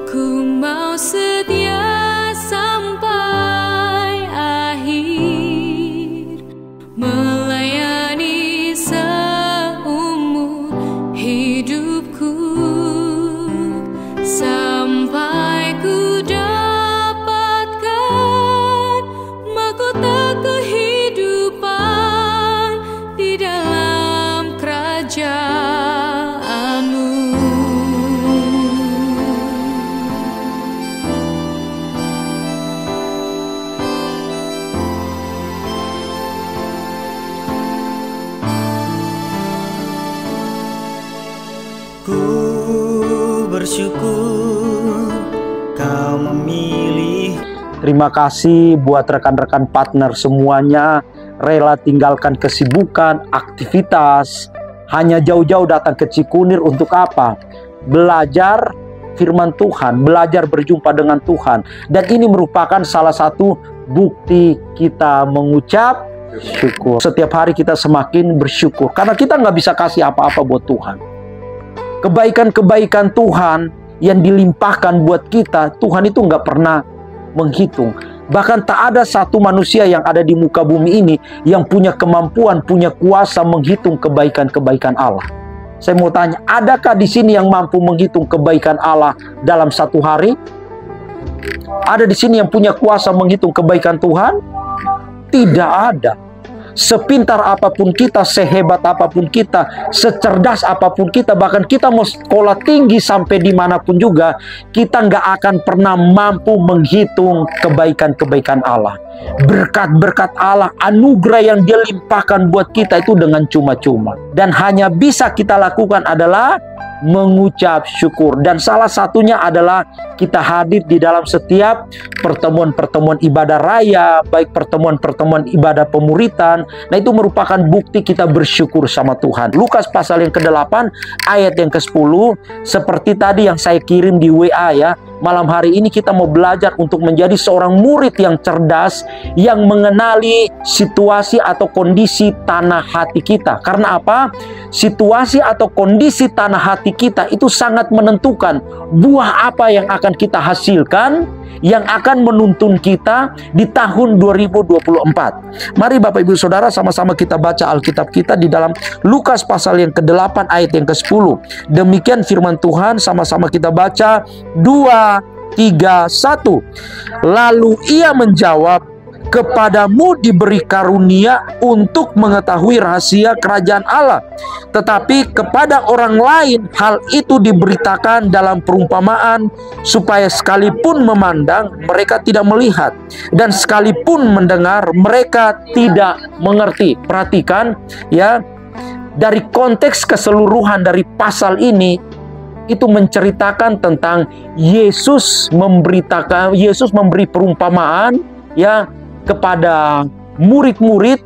Ku mau setia sampai akhir, melayani seumur hidupku, sampai ku dapatkan mahkota kehidupan di dalam kerajaanmu. Ku bersyukur Kau memilih. Terima kasih buat rekan-rekan partner semuanya, rela tinggalkan kesibukan, aktivitas, hanya jauh-jauh datang ke Cikunir untuk apa? Belajar firman Tuhan, belajar berjumpa dengan Tuhan. Dan ini merupakan salah satu bukti kita mengucap syukur. Setiap hari kita semakin bersyukur, karena kita nggak bisa kasih apa-apa buat Tuhan. Kebaikan-kebaikan Tuhan yang dilimpahkan buat kita, Tuhan itu nggak pernah menghitung. Bahkan tak ada satu manusia yang ada di muka bumi ini yang punya kemampuan, punya kuasa menghitung kebaikan-kebaikan Allah. Saya mau tanya, adakah di sini yang mampu menghitung kebaikan Allah dalam satu hari? Ada di sini yang punya kuasa menghitung kebaikan Tuhan? Tidak ada. Sepintar apapun kita, sehebat apapun kita, secerdas apapun kita, bahkan kita mau sekolah tinggi sampai dimanapun juga, kita nggak akan pernah mampu menghitung kebaikan-kebaikan Allah. Berkat-berkat Allah, anugerah yang Dia limpahkan buat kita itu dengan cuma-cuma. Dan hanya bisa kita lakukan adalah mengucap syukur. Dan salah satunya adalah kita hadir di dalam setiap pertemuan-pertemuan ibadah raya, baik pertemuan-pertemuan ibadah pemuritan. Nah, itu merupakan bukti kita bersyukur sama Tuhan. Lukas pasal yang ke-8 ayat yang ke-10, seperti tadi yang saya kirim di WA ya. Malam hari ini kita mau belajar untuk menjadi seorang murid yang cerdas, yang mengenali situasi atau kondisi tanah hati kita. Karena apa? Situasi atau kondisi tanah hati kita itu sangat menentukan buah apa yang akan kita hasilkan, yang akan menuntun kita di tahun 2024. Mari Bapak Ibu Saudara sama-sama kita baca Alkitab kita di dalam Lukas pasal yang ke-8 ayat yang ke-10. Demikian firman Tuhan, sama-sama kita baca. 2, 3, 1. Lalu ia menjawab, kepadamu diberi karunia untuk mengetahui rahasia kerajaan Allah, tetapi kepada orang lain hal itu diberitakan dalam perumpamaan, supaya sekalipun memandang mereka tidak melihat, dan sekalipun mendengar mereka tidak mengerti. Perhatikan ya, dari konteks keseluruhan dari pasal ini itu menceritakan tentang Yesus memberi perumpamaan ya kepada murid-murid,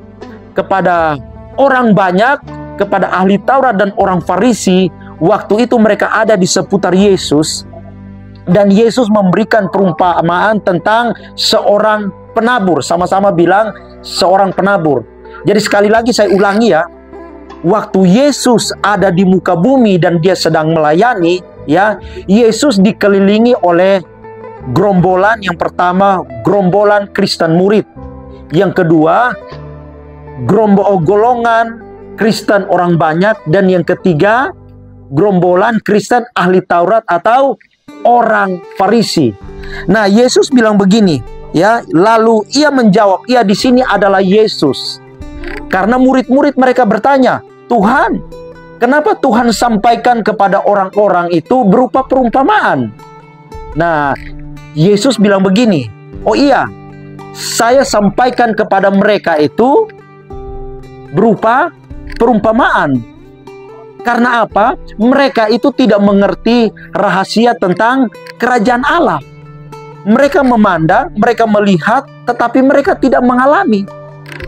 kepada orang banyak, kepada ahli Taurat dan orang Farisi. Waktu itu mereka ada di seputar Yesus, dan Yesus memberikan perumpamaan tentang seorang penabur. Sama-sama bilang seorang penabur. Jadi sekali lagi saya ulangi ya, waktu Yesus ada di muka bumi dan Dia sedang melayani ya, Yesus dikelilingi oleh gerombolan. Yang pertama, gerombolan Kristen murid. Yang kedua, golongan Kristen orang banyak. Dan yang ketiga, gerombolan Kristen ahli Taurat atau orang Farisi. Nah, Yesus bilang begini, ya, lalu ia menjawab, ia di sini adalah Yesus. Karena murid-murid mereka bertanya, Tuhan, kenapa Tuhan sampaikan kepada orang-orang itu berupa perumpamaan? Nah, Yesus bilang begini, oh iya, saya sampaikan kepada mereka itu berupa perumpamaan. Karena apa? Mereka itu tidak mengerti rahasia tentang kerajaan Allah. Mereka memandang, mereka melihat, tetapi mereka tidak mengalami.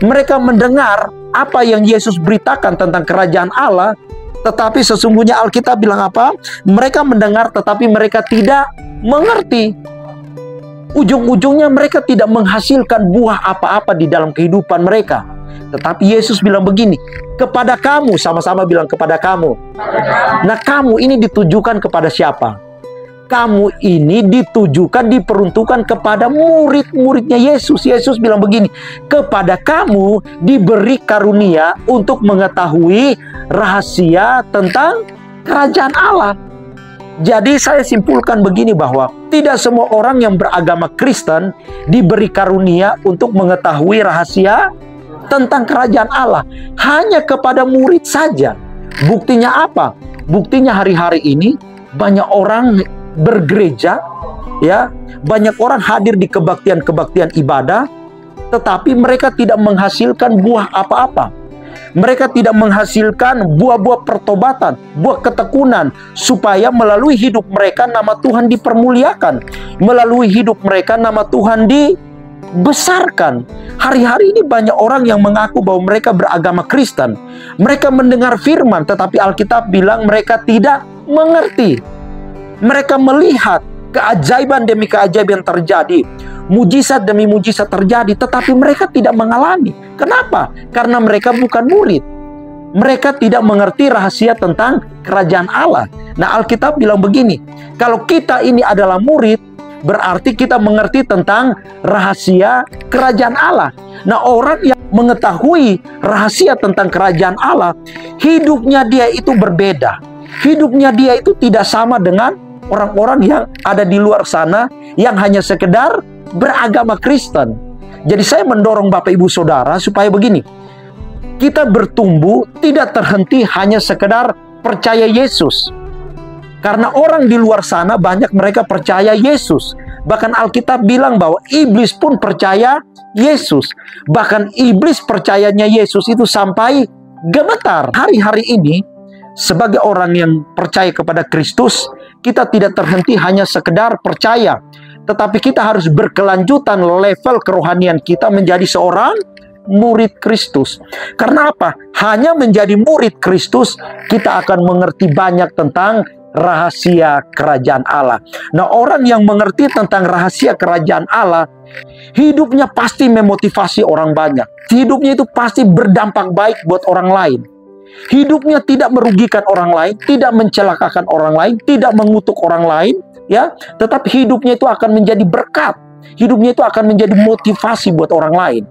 Mereka mendengar apa yang Yesus beritakan tentang kerajaan Allah, tetapi sesungguhnya Alkitab bilang apa? Mereka mendengar, tetapi mereka tidak mengerti. Ujung-ujungnya mereka tidak menghasilkan buah apa-apa di dalam kehidupan mereka. Tetapi Yesus bilang begini, kepada kamu, sama-sama bilang kepada kamu. Nah, kamu ini ditujukan kepada siapa? kamu ini ditujukan, diperuntukkan kepada murid-muridnya Yesus. Yesus bilang begini, kepada kamu diberi karunia untuk mengetahui rahasia tentang kerajaan Allah. Jadi saya simpulkan begini, bahwa tidak semua orang yang beragama Kristen diberi karunia untuk mengetahui rahasia tentang kerajaan Allah. Hanya kepada murid saja. Buktinya apa? Buktinya hari-hari ini banyak orang bergereja, ya, banyak orang hadir di kebaktian-kebaktian ibadah, tetapi mereka tidak menghasilkan buah apa-apa. Mereka tidak menghasilkan buah-buah pertobatan, buah ketekunan, supaya melalui hidup mereka nama Tuhan dipermuliakan, melalui hidup mereka nama Tuhan dibesarkan. Hari-hari ini banyak orang yang mengaku bahwa mereka beragama Kristen. Mereka mendengar firman, tetapi Alkitab bilang mereka tidak mengerti. Mereka melihat keajaiban demi keajaiban terjadi, mujizat demi mujizat terjadi, tetapi mereka tidak mengalami. Kenapa? Karena mereka bukan murid. Mereka tidak mengerti rahasia tentang kerajaan Allah. Nah, Alkitab bilang begini, kalau kita ini adalah murid, berarti kita mengerti tentang rahasia kerajaan Allah. Nah, orang yang mengetahui rahasia tentang kerajaan Allah, hidupnya dia itu berbeda. Hidupnya dia itu tidak sama dengan orang-orang yang ada di luar sana yang hanya sekedar beragama Kristen. Jadi saya mendorong Bapak Ibu Saudara supaya begini, kita bertumbuh tidak terhenti hanya sekedar percaya Yesus. Karena orang di luar sana banyak mereka percaya Yesus. Bahkan Alkitab bilang bahwa iblis pun percaya Yesus. Bahkan iblis percayanya Yesus itu sampai gemetar. Hari-hari ini sebagai orang yang percaya kepada Kristus, kita tidak terhenti hanya sekedar percaya, tetapi kita harus berkelanjutan level kerohanian kita menjadi seorang murid Kristus. Karena apa? Hanya menjadi murid Kristus, kita akan mengerti banyak tentang rahasia kerajaan Allah. Nah, orang yang mengerti tentang rahasia kerajaan Allah, hidupnya pasti memotivasi orang banyak. Hidupnya itu pasti berdampak baik buat orang lain. Hidupnya tidak merugikan orang lain, tidak mencelakakan orang lain, tidak mengutuk orang lain, ya. Tetapi hidupnya itu akan menjadi berkat. Hidupnya itu akan menjadi motivasi buat orang lain.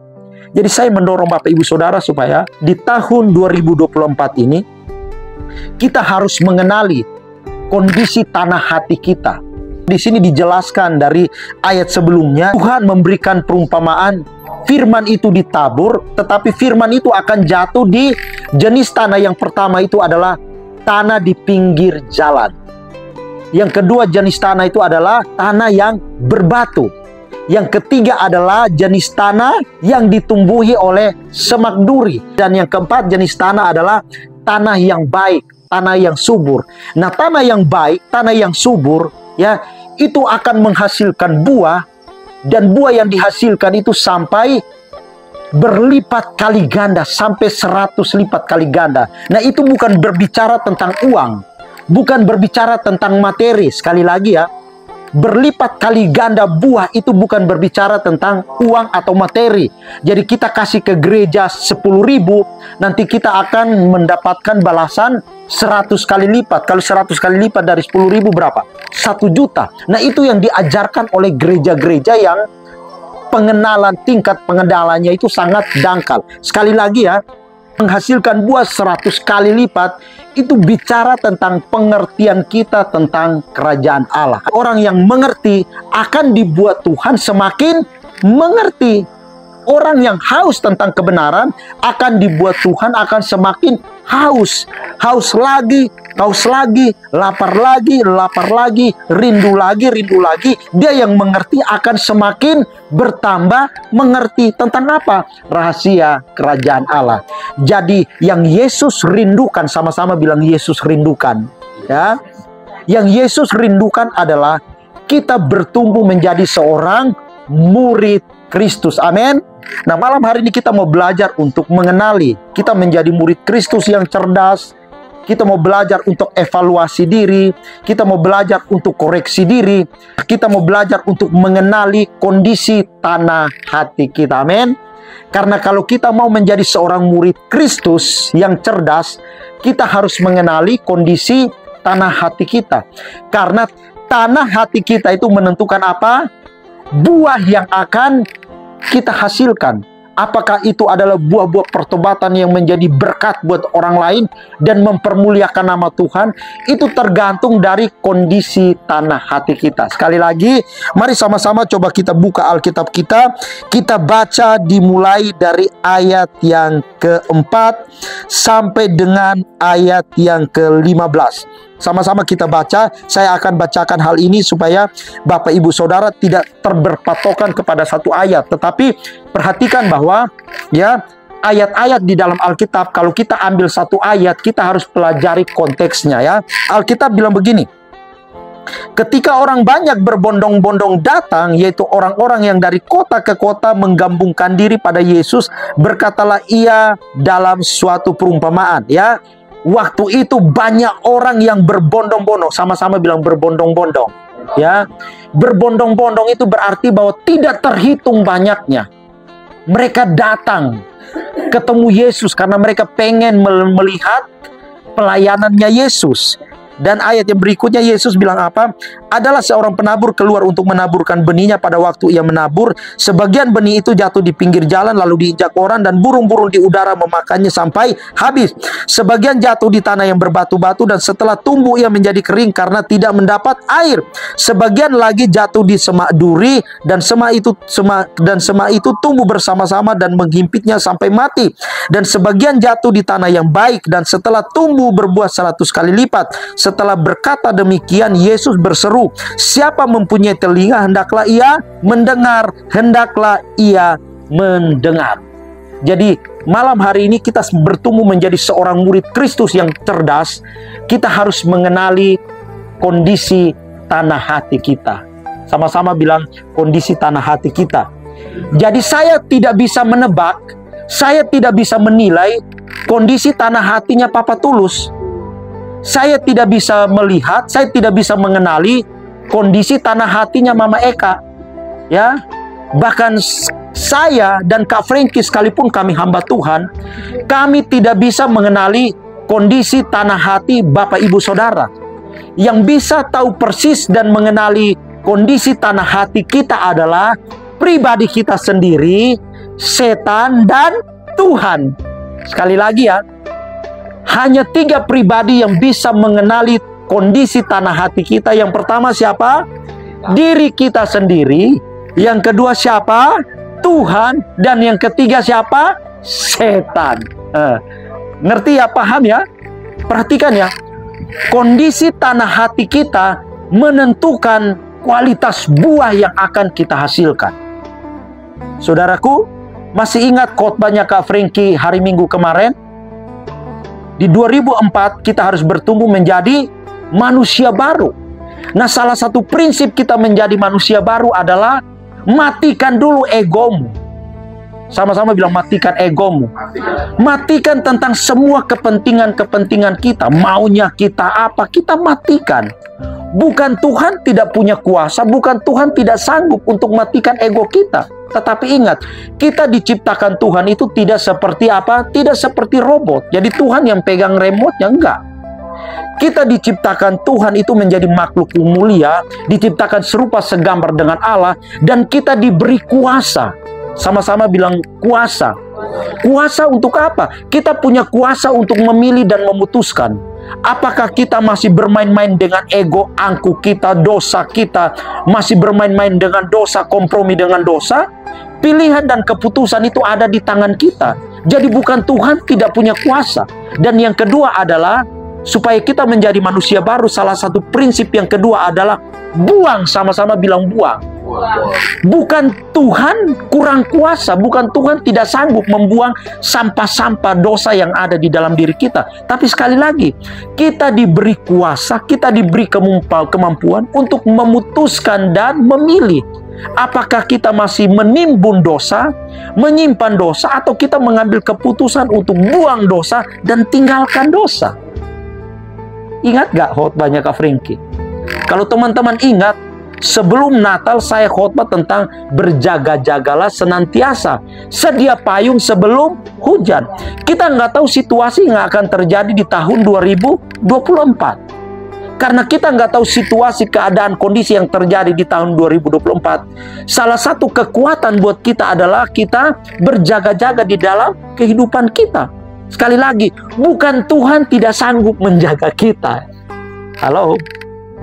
Jadi saya mendorong Bapak Ibu Saudara supaya di tahun 2024 ini kita harus mengenali kondisi tanah hati kita. Di sini dijelaskan dari ayat sebelumnya, Tuhan memberikan perumpamaan. Firman itu ditabur, tetapi firman itu akan jatuh di jenis tanah. Yang pertama itu adalah tanah di pinggir jalan. Yang kedua jenis tanah itu adalah tanah yang berbatu. Yang ketiga adalah jenis tanah yang ditumbuhi oleh semak duri. Dan yang keempat jenis tanah adalah tanah yang baik, tanah yang subur. Nah, tanah yang baik, tanah yang subur, ya, itu akan menghasilkan buah. Dan buah yang dihasilkan itu sampai berlipat kali ganda, sampai 100 lipat kali ganda. Nah, itu bukan berbicara tentang uang, bukan berbicara tentang materi. Sekali lagi ya, berlipat kali ganda buah itu bukan berbicara tentang uang atau materi. Jadi kita kasih ke gereja 10.000, nanti kita akan mendapatkan balasan 100 kali lipat. Kalau 100 kali lipat dari 10.000 berapa? 1 juta. Nah, itu yang diajarkan oleh gereja-gereja yang pengenalan, tingkat pengenalannya itu sangat dangkal. Sekali lagi ya, menghasilkan buah 100 kali lipat itu bicara tentang pengertian kita tentang kerajaan Allah. Orang yang mengerti akan dibuat Tuhan semakin mengerti. Orang yang haus tentang kebenaran akan dibuat Tuhan akan semakin haus. Haus lagi, lapar lagi, rindu lagi. Dia yang mengerti akan semakin bertambah mengerti tentang apa? Rahasia kerajaan Allah. Jadi yang Yesus rindukan, sama-sama bilang Yesus rindukan, ya. Yang Yesus rindukan adalah kita bertumbuh menjadi seorang murid Kristus. Amin. Nah, malam hari ini kita mau belajar untuk mengenali kita menjadi murid Kristus yang cerdas. Kita mau belajar untuk evaluasi diri. Kita mau belajar untuk koreksi diri. Kita mau belajar untuk mengenali kondisi tanah hati kita. Amin. Karena kalau kita mau menjadi seorang murid Kristus yang cerdas, kita harus mengenali kondisi tanah hati kita. Karena tanah hati kita itu menentukan apa? Buah yang akan kita hasilkan. Apakah itu adalah buah-buah pertobatan yang menjadi berkat buat orang lain dan mempermuliakan nama Tuhan? Itu tergantung dari kondisi tanah hati kita. Sekali lagi, mari sama-sama coba kita buka Alkitab kita. Kita baca dimulai dari ayat yang keempat sampai dengan ayat yang ke-15. Sama-sama kita baca. Saya akan bacakan hal ini supaya Bapak Ibu Saudara tidak berpatokan kepada satu ayat, tetapi perhatikan bahwa ya, ayat-ayat di dalam Alkitab, kalau kita ambil satu ayat, kita harus pelajari konteksnya ya. Alkitab bilang begini, ketika orang banyak berbondong-bondong datang, yaitu orang-orang yang dari kota ke kota menggabungkan diri pada Yesus, berkatalah ia dalam suatu perumpamaan ya. Waktu itu banyak orang yang berbondong-bondong, sama-sama bilang berbondong-bondong ya. Berbondong-bondong itu berarti bahwa tidak terhitung banyaknya. Mereka datang ketemu Yesus karena mereka pengen melihat pelayanannya Yesus. Dan ayat yang berikutnya Yesus bilang apa? Adalah seorang penabur keluar untuk menaburkan benihnya. Pada waktu ia menabur, sebagian benih itu jatuh di pinggir jalan, lalu diinjak orang, dan burung-burung di udara memakannya sampai habis. Sebagian jatuh di tanah yang berbatu-batu, dan setelah tumbuh ia menjadi kering karena tidak mendapat air. Sebagian lagi jatuh di semak duri, dan semak itu tumbuh bersama-sama dan menghimpitnya sampai mati. Dan sebagian jatuh di tanah yang baik, dan setelah tumbuh berbuah 100 kali lipat. Setelah berkata demikian, Yesus berseru, siapa mempunyai telinga, hendaklah ia mendengar, hendaklah ia mendengar. Jadi malam hari ini kita bertumbuh menjadi seorang murid Kristus yang cerdas. Kita harus mengenali kondisi tanah hati kita. Sama-sama bilang kondisi tanah hati kita. Jadi saya tidak bisa menebak, saya tidak bisa menilai kondisi tanah hatinya Papa Tulus. Saya tidak bisa melihat, saya tidak bisa mengenali kondisi tanah hatinya Mama Eka. Ya, bahkan saya dan Kak Frankie, sekalipun kami hamba Tuhan, kami tidak bisa mengenali kondisi tanah hati Bapak Ibu Saudara. Yang bisa tahu persis dan mengenali kondisi tanah hati kita adalah pribadi kita sendiri, setan, dan Tuhan. Sekali lagi ya, hanya 3 pribadi yang bisa mengenali kondisi tanah hati kita. Yang pertama siapa? Diri kita sendiri. Yang kedua siapa? Tuhan. Dan yang ketiga siapa? Setan. Ngerti ya? Paham ya? Perhatikan ya. Kondisi tanah hati kita menentukan kualitas buah yang akan kita hasilkan. Saudaraku, masih ingat khotbahnya Kak Frankie hari Minggu kemarin? Di 2004 kita harus bertumbuh menjadi manusia baru. Nah, salah satu prinsip kita menjadi manusia baru adalah matikan dulu egomu. Sama-sama bilang matikan egomu. Matikan tentang semua kepentingan-kepentingan kita. Maunya kita apa, kita matikan. Bukan Tuhan tidak punya kuasa, bukan Tuhan tidak sanggup untuk matikan ego kita. Tetapi ingat, kita diciptakan Tuhan itu tidak seperti apa? Tidak seperti robot. Jadi Tuhan yang pegang remote-nya, enggak. Kita diciptakan Tuhan itu menjadi makhluk mulia, diciptakan serupa segambar dengan Allah, dan kita diberi kuasa. Sama-sama bilang kuasa. Kuasa untuk apa? Kita punya kuasa untuk memilih dan memutuskan. Apakah kita masih bermain-main dengan ego, angku kita, dosa kita, masih bermain-main dengan dosa, kompromi dengan dosa? Pilihan dan keputusan itu ada di tangan kita. Jadi bukan Tuhan tidak punya kuasa. Dan yang kedua adalah supaya kita menjadi manusia baru, salah satu prinsip yang kedua adalah buang. Sama-sama bilang buang. Bukan Tuhan kurang kuasa, bukan Tuhan tidak sanggup membuang sampah-sampah dosa yang ada di dalam diri kita. Tapi sekali lagi, kita diberi kuasa, kita diberi kemampuan untuk memutuskan dan memilih. Apakah kita masih menimbun dosa, menyimpan dosa, atau kita mengambil keputusan untuk buang dosa dan tinggalkan dosa. Ingat gak khotbahnya Kak Frankie? Kalau teman-teman ingat, sebelum Natal saya khotbah tentang berjaga-jagalah senantiasa, sedia payung sebelum hujan. Kita nggak tahu situasi yang akan terjadi di tahun 2024. Karena kita nggak tahu situasi, keadaan, kondisi yang terjadi di tahun 2024. Salah satu kekuatan buat kita adalah kita berjaga-jaga di dalam kehidupan kita. Sekali lagi, bukan Tuhan tidak sanggup menjaga kita. Halo?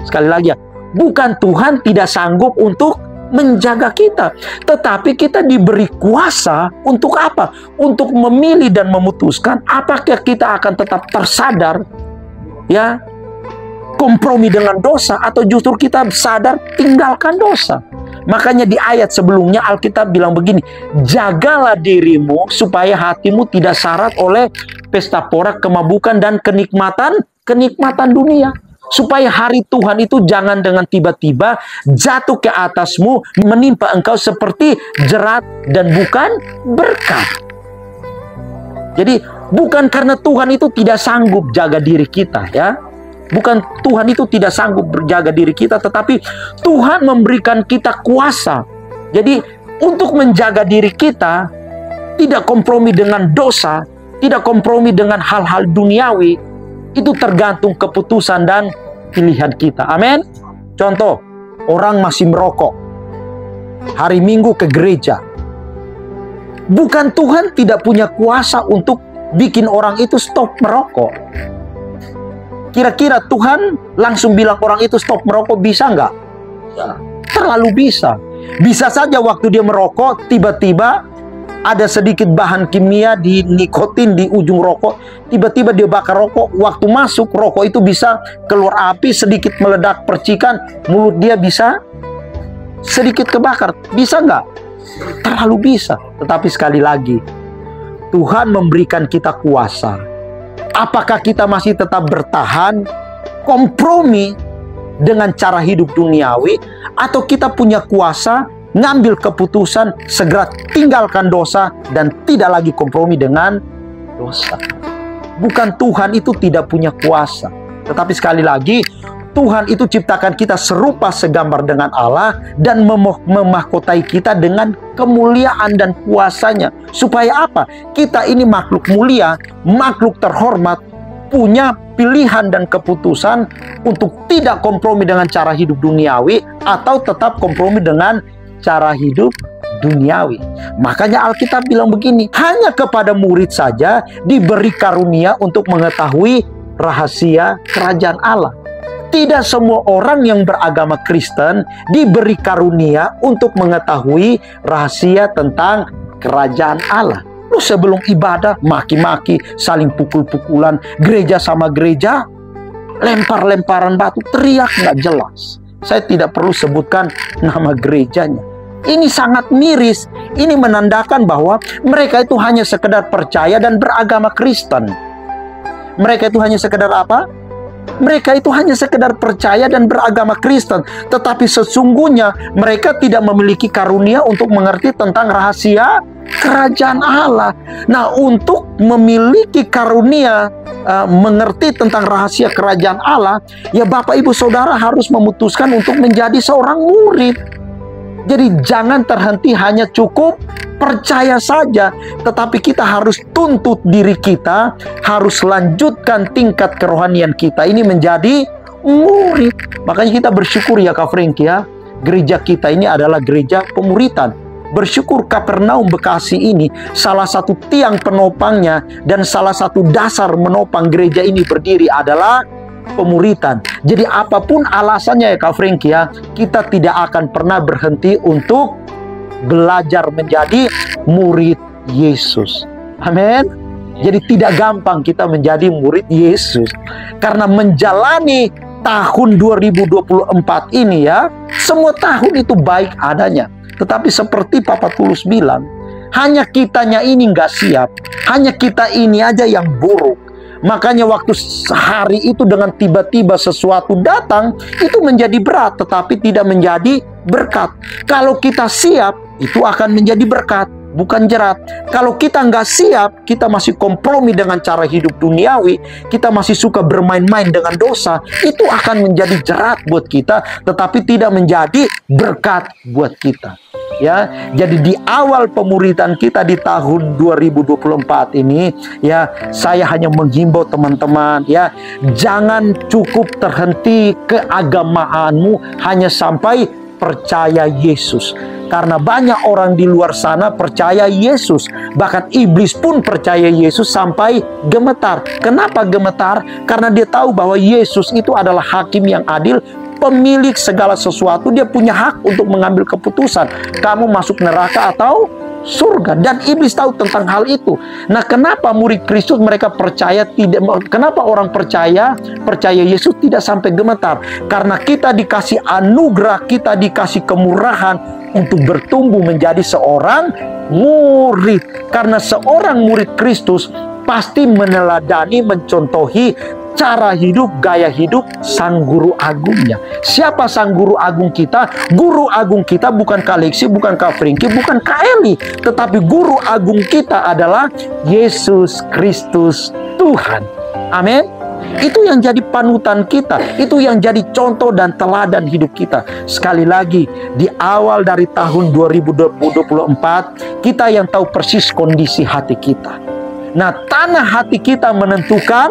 Sekali lagi ya, bukan Tuhan tidak sanggup untuk menjaga kita. Tetapi kita diberi kuasa untuk apa? Untuk memilih dan memutuskan apakah kita akan tetap tersadar, ya, kompromi dengan dosa, atau justru kita sadar tinggalkan dosa. Makanya di ayat sebelumnya Alkitab bilang begini, jagalah dirimu supaya hatimu tidak syarat oleh pesta pora, kemabukan, dan kenikmatan dunia. Supaya hari Tuhan itu jangan dengan tiba-tiba jatuh ke atasmu, menimpa engkau seperti jerat dan bukan berkat. Jadi bukan karena Tuhan itu tidak sanggup jaga diri kita, ya. Bukan Tuhan itu tidak sanggup berjaga diri kita, tetapi Tuhan memberikan kita kuasa. Jadi untuk menjaga diri kita, tidak kompromi dengan dosa, tidak kompromi dengan hal-hal duniawi, itu tergantung keputusan dan pilihan kita. Amin. Contoh, orang masih merokok, hari Minggu ke gereja. Bukan Tuhan tidak punya kuasa untuk bikin orang itu stop merokok. Kira-kira Tuhan langsung bilang orang itu stop merokok, bisa nggak? Ya, terlalu bisa. Bisa saja waktu dia merokok, tiba-tiba ada sedikit bahan kimia di nikotin di ujung rokok. Tiba-tiba dia bakar rokok. Waktu masuk rokok itu bisa keluar api, sedikit meledak percikan. Mulut dia bisa sedikit kebakar. Bisa nggak? Terlalu bisa. Tetapi sekali lagi, Tuhan memberikan kita kuasa. Apakah kita masih tetap bertahan, kompromi dengan cara hidup duniawi, atau kita punya kuasa ngambil keputusan, segera tinggalkan dosa dan tidak lagi kompromi dengan dosa. Bukan Tuhan itu tidak punya kuasa, tetapi sekali lagi Tuhan itu ciptakan kita serupa segambar dengan Allah dan memahkotai kita dengan kemuliaan dan kuasanya. Supaya apa? Kita ini makhluk mulia, makhluk terhormat, punya pilihan dan keputusan untuk tidak kompromi dengan cara hidup duniawi atau tetap kompromi dengan cara hidup duniawi. Makanya Alkitab bilang begini, hanya kepada murid saja diberi karunia untuk mengetahui rahasia kerajaan Allah. Tidak semua orang yang beragama Kristen diberi karunia untuk mengetahui rahasia tentang kerajaan Allah. Lu sebelum ibadah maki-maki, saling pukul-pukulan, gereja sama gereja, lempar-lemparan batu, teriak nggak jelas. Saya tidak perlu sebutkan nama gerejanya. Ini sangat miris. Ini menandakan bahwa mereka itu hanya sekedar percaya dan beragama Kristen. Mereka itu hanya sekedar apa? Mereka itu hanya sekedar percaya dan beragama Kristen, tetapi sesungguhnya mereka tidak memiliki karunia untuk mengerti tentang rahasia kerajaan Allah. Nah, untuk memiliki karunia mengerti tentang rahasia kerajaan Allah, ya Bapak Ibu Saudara harus memutuskan untuk menjadi seorang murid. Jadi jangan terhenti hanya cukup percaya saja, tetapi kita harus tuntut diri kita, harus lanjutkan tingkat kerohanian kita ini menjadi murid. Makanya kita bersyukur ya Kak Franky ya, gereja kita ini adalah gereja pemuritan. Bersyukur Kapernaum Bekasi ini salah satu tiang penopangnya dan salah satu dasar menopang gereja ini berdiri adalah pemuritan. Jadi apapun alasannya ya Kak Franky ya, kita tidak akan pernah berhenti untuk belajar menjadi murid Yesus. Amin. Jadi tidak gampang kita menjadi murid Yesus. Karena menjalani tahun 2024 ini ya, semua tahun itu baik adanya. Tetapi seperti Papa Tulus bilang, hanya kitanya ini nggak siap. Hanya kita ini aja yang buruk. Makanya waktu sehari itu dengan tiba-tiba sesuatu datang, itu menjadi berat, tetapi tidak menjadi berkat. Kalau kita siap, itu akan menjadi berkat, bukan jerat. Kalau kita nggak siap, kita masih kompromi dengan cara hidup duniawi, kita masih suka bermain-main dengan dosa, itu akan menjadi jerat buat kita, tetapi tidak menjadi berkat buat kita. Ya, jadi di awal pemuridan kita di tahun 2024 ini, ya, saya hanya menghimbau teman-teman, ya, jangan cukup terhenti keagamaanmu hanya sampai percaya Yesus. Karena banyak orang di luar sana percaya Yesus, bahkan iblis pun percaya Yesus sampai gemetar. Kenapa gemetar? Karena dia tahu bahwa Yesus itu adalah hakim yang adil, pemilik segala sesuatu. Dia punya hak untuk mengambil keputusan kamu masuk neraka atau surga, dan iblis tahu tentang hal itu. Nah, kenapa murid Kristus mereka percaya tidak? Kenapa orang percaya Yesus tidak sampai gemetar? Karena kita dikasih anugerah, kita dikasih kemurahan untuk bertumbuh menjadi seorang murid. Karena seorang murid Kristus pasti meneladani, mencontohi cara hidup, gaya hidup sang guru agungnya. Siapa sang guru agung kita? Guru agung kita bukan Kak Lexi, bukan Kak Frankie, bukan Kak Eli, tetapi guru agung kita adalah Yesus Kristus Tuhan. Amin. Itu yang jadi panutan kita, itu yang jadi contoh dan teladan hidup kita. Sekali lagi, di awal dari tahun 2024, kita yang tahu persis kondisi hati kita. Nah, tanah hati kita menentukan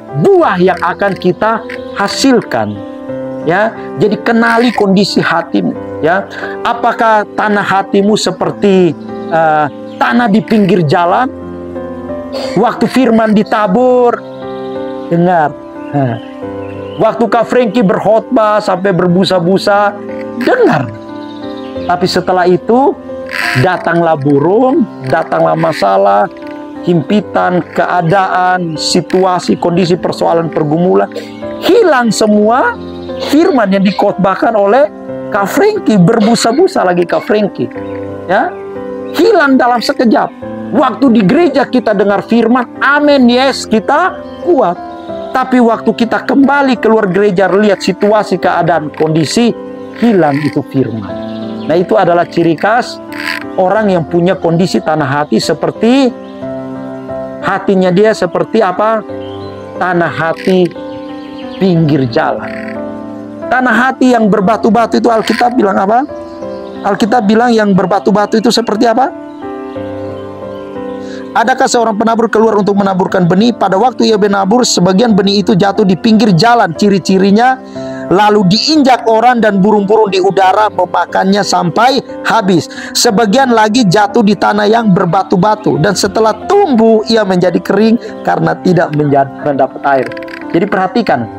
buah yang akan kita hasilkan. Ya, jadi kenali kondisi hatimu. Ya, apakah tanah hatimu seperti tanah di pinggir jalan? Waktu firman ditabur, dengar. Waktu Kak Frankie berkhotbah sampai berbusa-busa, dengar. Tapi setelah itu datanglah burung, datanglah masalah, himpitan, keadaan, situasi, kondisi, persoalan, pergumulan. Hilang semua firman yang dikhotbahkan oleh Kak Frankie. Berbusa-busa lagi Kak Frankie. Ya, hilang dalam sekejap. Waktu di gereja kita dengar firman, amin, yes, kita kuat. Tapi waktu kita kembali keluar gereja, lihat situasi, keadaan, kondisi, hilang itu firman. Nah, itu adalah ciri khas orang yang punya kondisi tanah hati seperti hatinya dia seperti apa? Tanah hati pinggir jalan. Tanah hati yang berbatu-batu itu Alkitab bilang apa? Alkitab bilang yang berbatu-batu itu seperti apa? Adakah seorang penabur keluar untuk menaburkan benih? Pada waktu ia menabur, sebagian benih itu jatuh di pinggir jalan. Ciri-cirinya lalu diinjak orang dan burung-burung di udara memakannya sampai habis. Sebagian lagi jatuh di tanah yang berbatu-batu, dan setelah tumbuh ia menjadi kering karena tidak mendapat air. Jadi perhatikan,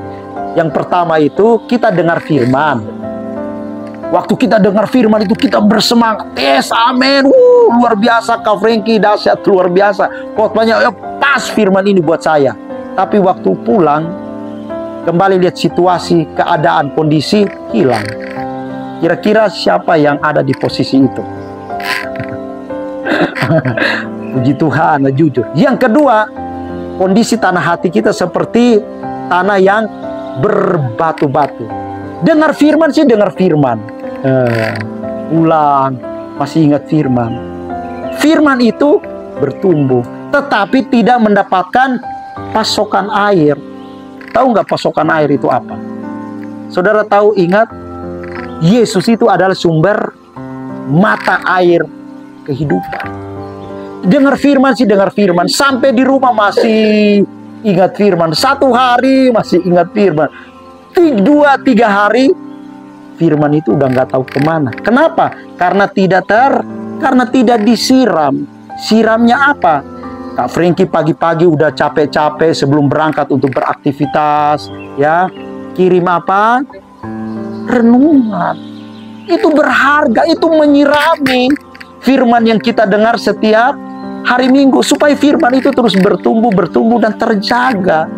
yang pertama itu kita dengar firman. Waktu kita dengar firman itu kita bersemangat, yes, amin, luar biasa Kak Frankie, dahsyat, luar biasa, khotbahnya ya, pas firman ini buat saya. Tapi waktu pulang, kembali lihat situasi, keadaan, kondisi, hilang. Kira-kira siapa yang ada di posisi itu? Puji Tuhan, jujur. Yang kedua, kondisi tanah hati kita seperti tanah yang berbatu-batu. Dengar firman sih, dengar firman. Pulang, masih ingat firman. Firman itu bertumbuh, tetapi tidak mendapatkan pasokan air. Tahu nggak pasokan air itu apa? Saudara tahu, ingat, Yesus itu adalah sumber mata air kehidupan. Dengar firman sih, dengar firman. Sampai di rumah masih ingat firman. 1 hari masih ingat firman. 2-3 hari, firman itu udah nggak tahu kemana. Kenapa? Karena tidak disiram. Siramnya apa? Kak Frankie pagi-pagi udah capek-capek sebelum berangkat untuk beraktivitas, ya, kirim apa? Renungan. Itu berharga, itu menyirami firman yang kita dengar setiap hari Minggu, supaya firman itu terus bertumbuh dan terjaga.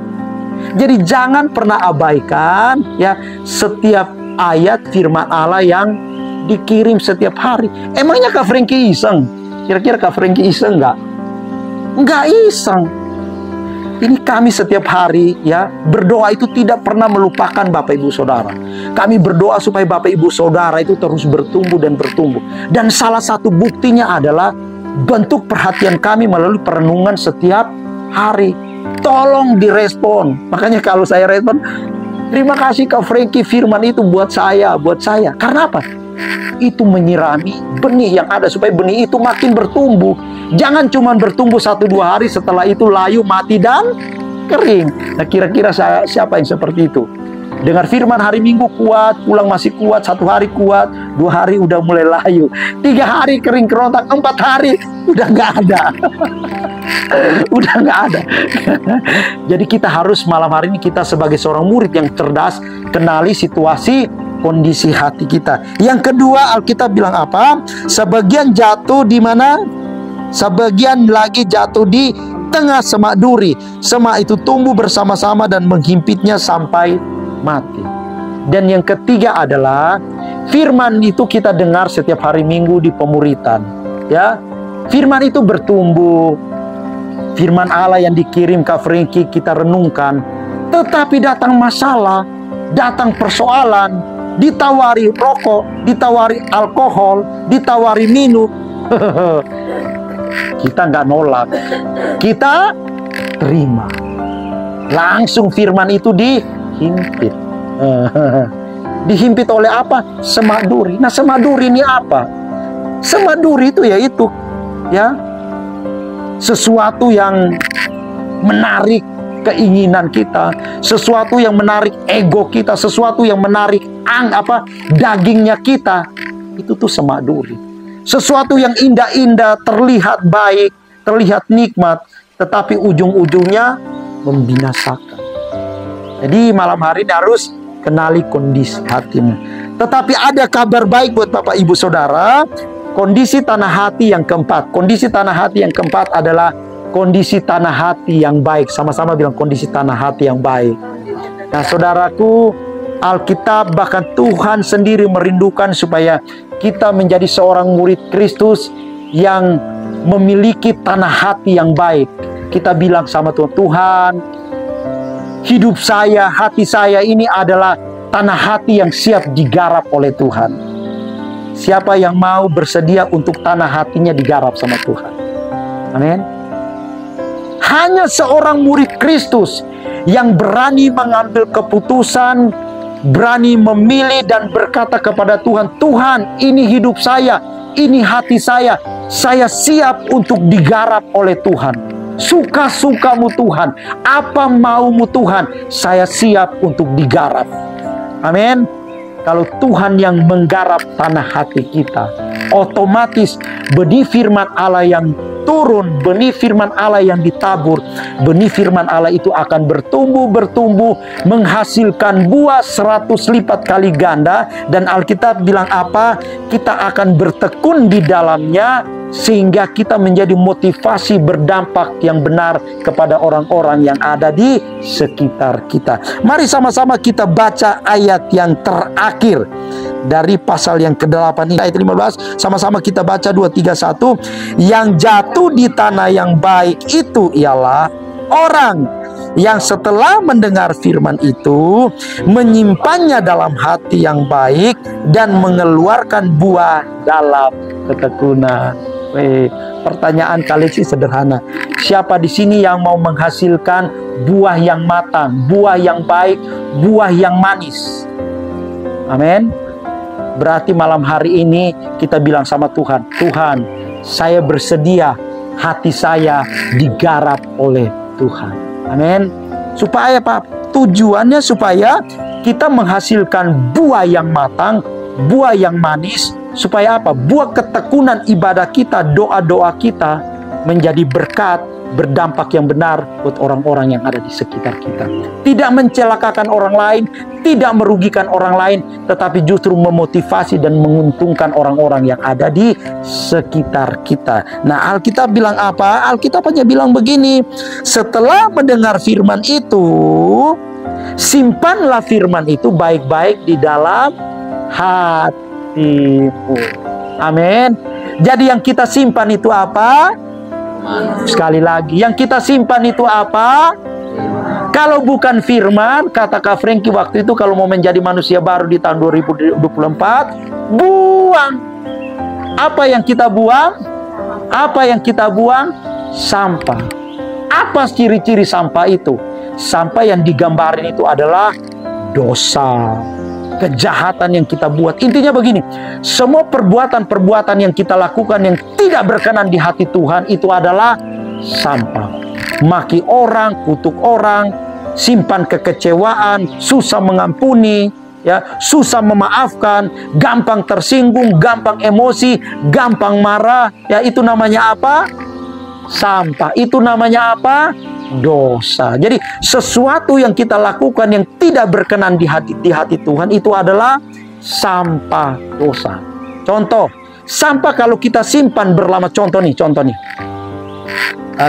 Jadi jangan pernah abaikan, ya, setiap ayat firman Allah yang dikirim setiap hari. Emangnya Kak Frankie iseng? Kira-kira Kak Frankie iseng nggak? Nggak iseng. Ini kami setiap hari, ya, berdoa itu tidak pernah melupakan Bapak Ibu Saudara. Kami berdoa supaya Bapak Ibu Saudara itu terus bertumbuh dan bertumbuh. Dan salah satu buktinya adalah bentuk perhatian kami melalui perenungan setiap hari. Tolong direspon. Makanya kalau saya respon, terima kasih Kak Frankie, firman itu buat saya. Karena apa? itu menyirami benih yang ada supaya benih itu makin bertumbuh. Jangan cuma bertumbuh 1-2 hari, setelah itu layu, mati, dan kering. Nah, kira-kira siapa yang seperti itu? Dengar firman hari Minggu kuat, pulang masih kuat, 1 hari kuat, 2 hari udah mulai layu, 3 hari kering kerontang, 4 hari udah nggak ada. Udah nggak ada. Jadi kita harus malam hari ini, kita sebagai seorang murid yang cerdas, kenali situasi, kondisi hati kita. Yang kedua, Alkitab bilang apa? Sebagian jatuh di mana? Sebagian lagi jatuh di tengah semak duri. Semak itu tumbuh bersama-sama dan menghimpitnya sampai mati. Dan yang ketiga adalah firman itu kita dengar setiap hari Minggu di pemuritan, ya. Firman itu bertumbuh. Firman Allah yang dikirim Kak Frankie kita renungkan. Tetapi datang masalah, datang persoalan, ditawari rokok, ditawari alkohol, ditawari minum. Kita nggak nolak, kita terima. Langsung firman itu dihimpit. Dihimpit oleh apa? Semak duri. Nah, semak duri ini apa? Semak duri itu yaitu, ya, sesuatu yang menarik keinginan kita, sesuatu yang menarik ego kita, sesuatu yang menarik dagingnya kita. Itu tuh semak duri. Sesuatu yang indah-indah, terlihat baik, terlihat nikmat, tetapi ujung-ujungnya membinasakan. Jadi malam hari ini harus kenali kondisi hatimu. Tetapi ada kabar baik buat Bapak Ibu Saudara. Kondisi tanah hati yang keempat. Kondisi tanah hati yang keempat adalah kondisi tanah hati yang baik. Sama-sama bilang kondisi tanah hati yang baik. Nah, saudaraku, Alkitab bahkan Tuhan sendiri merindukan supaya kita menjadi seorang murid Kristus yang memiliki tanah hati yang baik. Kita bilang sama Tuhan, Tuhan, hidup saya, hati saya ini adalah tanah hati yang siap digarap oleh Tuhan. Siapa yang mau bersedia untuk tanah hatinya digarap sama Tuhan? Amin. Hanya seorang murid Kristus yang berani mengambil keputusan, berani memilih dan berkata kepada Tuhan, Tuhan, ini hidup saya, ini hati saya siap untuk digarap oleh Tuhan. Suka-sukamu Tuhan, apa maumu Tuhan, saya siap untuk digarap. Amin. Kalau Tuhan yang menggarap tanah hati kita, otomatis benih firman Allah yang turun, benih firman Allah yang ditabur, benih firman Allah itu akan bertumbuh, menghasilkan buah 100 lipat kali ganda. Dan Alkitab bilang apa? Kita akan bertekun di dalamnya, sehingga kita menjadi motivasi berdampak yang benar kepada orang-orang yang ada di sekitar kita. Mari sama-sama kita baca ayat yang terakhir dari pasal yang ke-8 ini, ayat 15. Sama-sama kita baca 2, 3, 1. Yang jatuh di tanah yang baik itu ialah orang yang setelah mendengar firman itu menyimpannya dalam hati yang baik dan mengeluarkan buah dalam ketekunan. Pertanyaan kali ini sederhana. Siapa di sini yang mau menghasilkan buah yang matang, buah yang baik, buah yang manis? Amin. Berarti malam hari ini kita bilang sama Tuhan, Tuhan, saya bersedia hati saya digarap oleh Tuhan. Amin. Supaya apa? Tujuannya supaya kita menghasilkan buah yang matang, buah yang manis. Supaya apa? Buah ketekunan ibadah kita, doa-doa kita menjadi berkat, berdampak yang benar buat orang-orang yang ada di sekitar kita. Tidak mencelakakan orang lain, tidak merugikan orang lain, tetapi justru memotivasi dan menguntungkan orang-orang yang ada di sekitar kita. Nah, Alkitab bilang apa? Alkitab hanya bilang begini, setelah mendengar firman itu, simpanlah firman itu baik-baik di dalam hatimu. Amin. Jadi yang kita simpan itu apa? Sekali lagi, yang kita simpan itu apa? Kalau bukan firman, kata Kak Frankie waktu itu, kalau mau menjadi manusia baru di tahun 2024, buang. Apa yang kita buang? Apa yang kita buang? Sampah. Apa ciri-ciri sampah itu? Sampah yang digambarin itu adalah dosa, kejahatan yang kita buat. Intinya begini, semua perbuatan-perbuatan yang kita lakukan yang tidak berkenan di hati Tuhan itu adalah sampah. Maki orang, kutuk orang, simpan kekecewaan, susah mengampuni, ya, susah memaafkan, gampang tersinggung, gampang emosi, gampang marah, ya, itu namanya apa? Sampah. Itu namanya apa? Dosa. Jadi sesuatu yang kita lakukan yang tidak berkenan di hati Tuhan itu adalah sampah, dosa. Contoh, sampah kalau kita simpan berlama, contoh nih.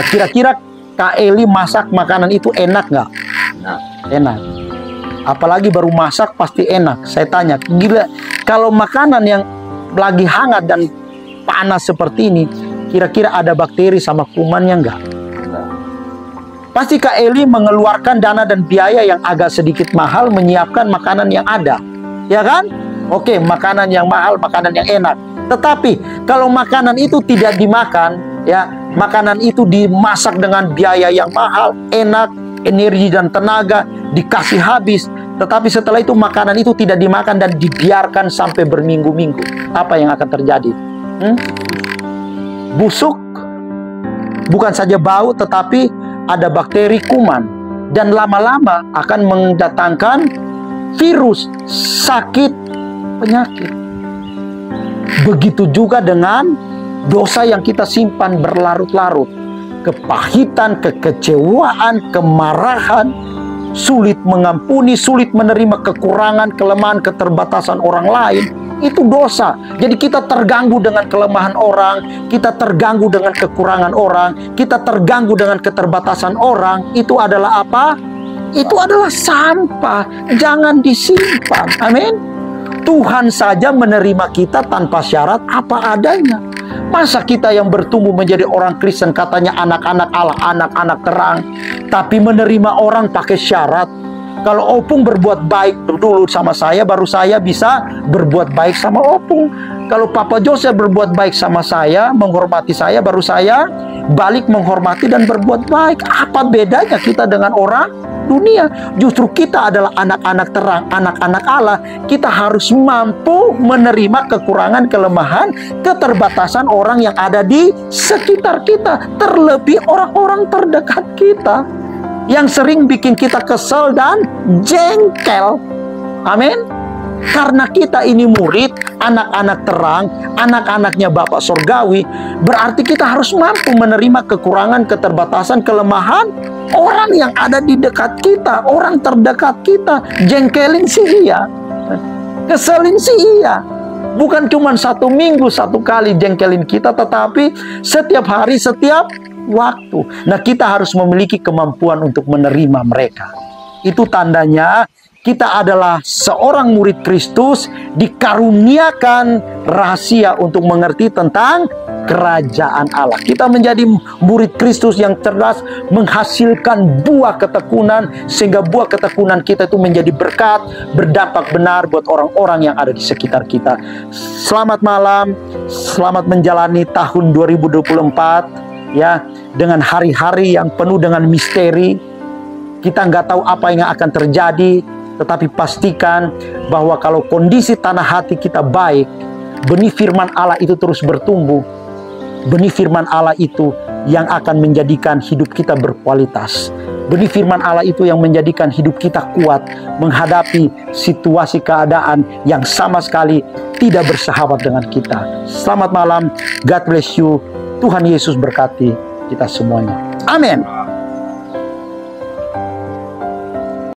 Kira-kira Kak Eli masak makanan itu enak nggak? Enak. Apalagi baru masak pasti enak. Saya tanya, gila, kalau makanan yang lagi hangat dan panas seperti ini, kira-kira ada bakteri sama kumannya nggak? Pasti Kak Eli mengeluarkan dana dan biaya yang agak sedikit mahal menyiapkan makanan yang ada, ya kan? Oke, makanan yang mahal, makanan yang enak. Tetapi kalau makanan itu tidak dimakan, ya, makanan itu dimasak dengan biaya yang mahal, enak, energi dan tenaga dikasih habis. Tetapi setelah itu makanan itu tidak dimakan dan dibiarkan sampai berminggu-minggu. Apa yang akan terjadi? Busuk, bukan saja bau, tetapi ada bakteri kuman, dan lama-lama akan mendatangkan virus, sakit, penyakit. Begitu juga dengan dosa yang kita simpan berlarut-larut. Kepahitan, kekecewaan, kemarahan, sulit mengampuni, sulit menerima kekurangan, kelemahan, keterbatasan orang lain. Itu dosa. Jadi kita terganggu dengan kelemahan orang, kita terganggu dengan kekurangan orang, kita terganggu dengan keterbatasan orang. Itu adalah apa? Itu adalah sampah. Jangan disimpan. Amin. Tuhan saja menerima kita tanpa syarat apa adanya. Masa kita yang bertumbuh menjadi orang Kristen katanya anak-anak Allah, anak-anak terang, tapi menerima orang pakai syarat. Kalau Opung berbuat baik dulu sama saya, baru saya bisa berbuat baik sama Opung. Kalau Papa Joseph berbuat baik sama saya, menghormati saya, baru saya balik menghormati dan berbuat baik. Apa bedanya kita dengan orang dunia? Justru kita adalah anak-anak terang, anak-anak Allah. Kita harus mampu menerima kekurangan, kelemahan, keterbatasan orang yang ada di sekitar kita. Terlebih orang-orang terdekat kita, yang sering bikin kita kesel dan jengkel. Amin. Karena kita ini murid, anak-anak terang, anak-anaknya Bapak Surgawi, berarti kita harus mampu menerima kekurangan, keterbatasan, kelemahan orang yang ada di dekat kita, orang terdekat kita. Jengkelin sih iya, keselin sih iya. Bukan cuma 1 minggu 1 kali jengkelin kita, tetapi setiap hari, setiap waktu. Nah, kita harus memiliki kemampuan untuk menerima mereka. Itu tandanya kita adalah seorang murid Kristus, dikaruniakan rahasia untuk mengerti tentang kerajaan Allah. Kita menjadi murid Kristus yang cerdas, menghasilkan buah ketekunan, sehingga buah ketekunan kita itu menjadi berkat, berdampak benar buat orang-orang yang ada di sekitar kita. Selamat malam, selamat menjalani tahun 2024. Ya, dengan hari-hari yang penuh dengan misteri. Kita nggak tahu apa yang akan terjadi, tetapi pastikan bahwa kalau kondisi tanah hati kita baik, benih firman Allah itu terus bertumbuh. Benih firman Allah itu yang akan menjadikan hidup kita berkualitas. Benih firman Allah itu yang menjadikan hidup kita kuat menghadapi situasi keadaan yang sama sekali tidak bersahabat dengan kita. Selamat malam, God bless you. Tuhan Yesus berkati kita semuanya. Amin.